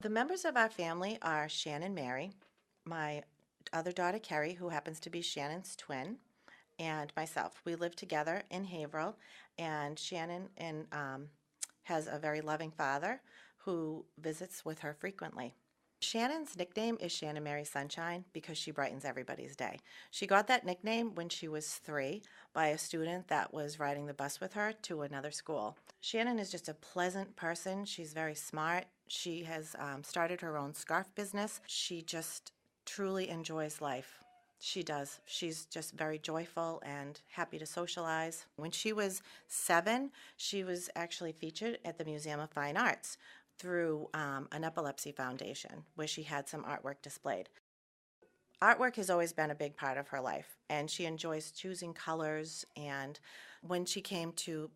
The members of our family are Shannon Mary, my other daughter Kerry, who happens to be Shannon's twin, and myself. We live together in Haverhill, and Shannon has a very loving father who visits with her frequently. Shannon's nickname is Shannon Mary Sunshine because she brightens everybody's day. She got that nickname when she was 3 by a student that was riding the bus with her to another school. Shannon is just a pleasant person. She's very smart. She has started her own scarf business. She just truly enjoys life. She does. She's just very joyful and happy to socialize. When she was 7, she was actually featured at the Museum of Fine Arts through an epilepsy foundation where she had some artwork displayed. Artwork has always been a big part of her life, and she enjoys choosing colors. And when she came to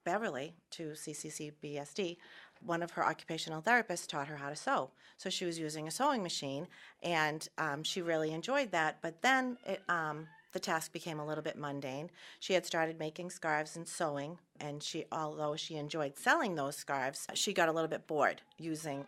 Beverly, to CCCBSD, one of her occupational therapists taught her how to sew. So she was using a sewing machine, and she really enjoyed that. But then the task became a little bit mundane. She had started making scarves and sewing, and although she enjoyed selling those scarves, she got a little bit bored using,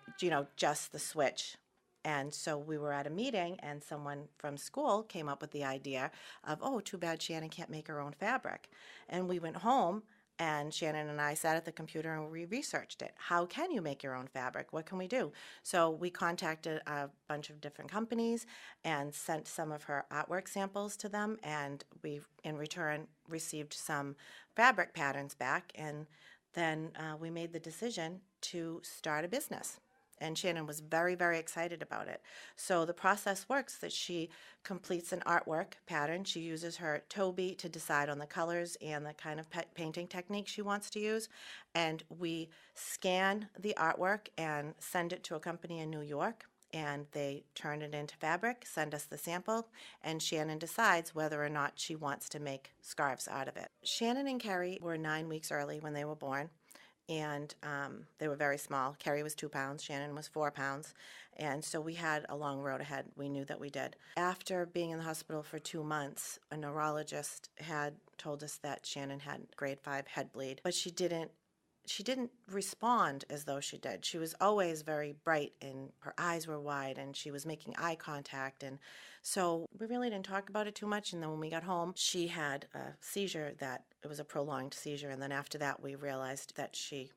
just the switch. And so we were at a meeting, and someone from school came up with the idea of, oh, too bad Shannon can't make her own fabric. And we went home, and Shannon and I sat at the computer and we researched it. How can you make your own fabric? What can we do? So we contacted a bunch of different companies and sent some of her artwork samples to them, and we, in return, received some fabric patterns back, and then we made the decision to start a business. And Shannon was very, very excited about it. So the process works that she completes an artwork pattern. She uses her Toby to decide on the colors and the kind of painting technique she wants to use. And we scan the artwork and send it to a company in New York. And they turn it into fabric, send us the sample, and Shannon decides whether or not she wants to make scarves out of it. Shannon and Kerry were 9 weeks early when they were born. And they were very small. Kerry was 2 pounds, Shannon was 4 pounds, and so we had a long road ahead. We knew that we did. After being in the hospital for 2 months, a neurologist had told us that Shannon had grade 5 head bleed, but she didn't respond as though she did. She was always very bright, and her eyes were wide, and she was making eye contact, and so we really didn't talk about it too much. And then when we got home, she had a seizure that it was a prolonged seizure, and then after that we realized that she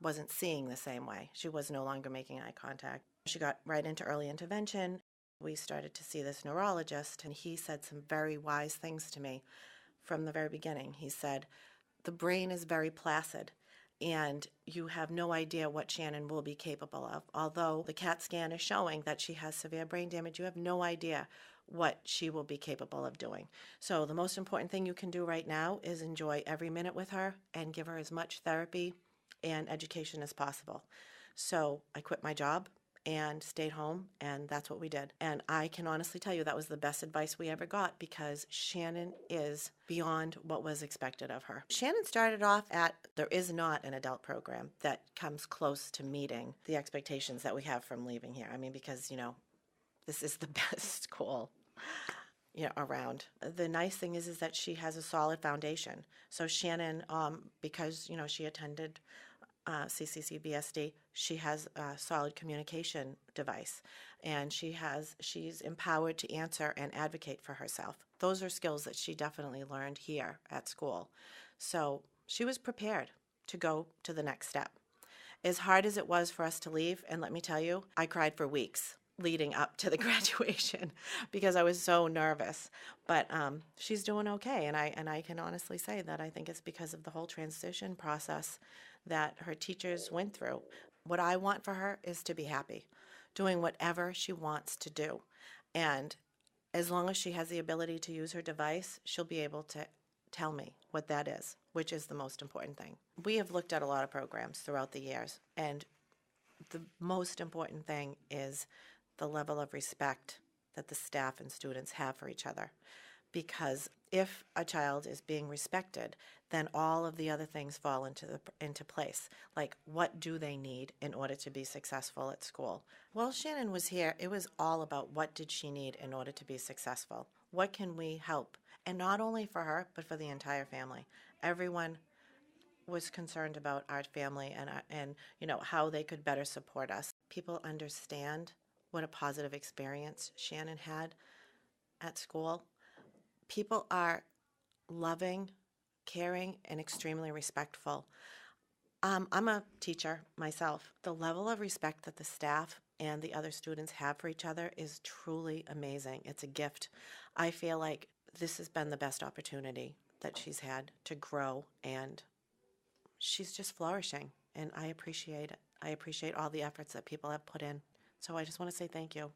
wasn't seeing the same way. She was no longer making eye contact. She got right into early intervention. We started to see this neurologist, and he said some very wise things to me from the very beginning. He said, the brain is very placid, and you have no idea what Shannon will be capable of. Although the CAT scan is showing that she has severe brain damage, you have no idea what she will be capable of doing. So the most important thing you can do right now is enjoy every minute with her and give her as much therapy and education as possible. So I quit my job and stayed home, and that's what we did. And I can honestly tell you that was the best advice we ever got, because Shannon is beyond what was expected of her. Shannon started off there is not an adult program that comes close to meeting the expectations that we have from leaving here. I mean, because, this is the best school around. The nice thing is that she has a solid foundation. So Shannon, because, she attended CCCBSD, she has a solid communication device, and she's empowered to answer and advocate for herself. Those are skills that she definitely learned here at school. So she was prepared to go to the next step. As hard as it was for us to leave, and let me tell you, I cried for weeks leading up to the graduation because I was so nervous. But she's doing okay, and I can honestly say that I think it's because of the whole transition process that her teachers went through. What I want for her is to be happy, doing whatever she wants to do. And as long as she has the ability to use her device, she'll be able to tell me what that is, which is the most important thing. We have looked at a lot of programs throughout the years, and the most important thing is the level of respect that the staff and students have for each other. Because if a child is being respected, then all of the other things fall into place. Like, what do they need in order to be successful at school? While Shannon was here, it was all about what did she need in order to be successful? What can we help? And not only for her, but for the entire family. Everyone was concerned about our family and how they could better support us. people understand what a positive experience Shannon had at school. People are loving, caring, and extremely respectful. I'm a teacher myself. The level of respect that the staff and the other students have for each other is truly amazing. It's a gift. I feel like this has been the best opportunity that she's had to grow, and she's just flourishing, and I appreciate it. I appreciate all the efforts that people have put in. So I just want to say thank you.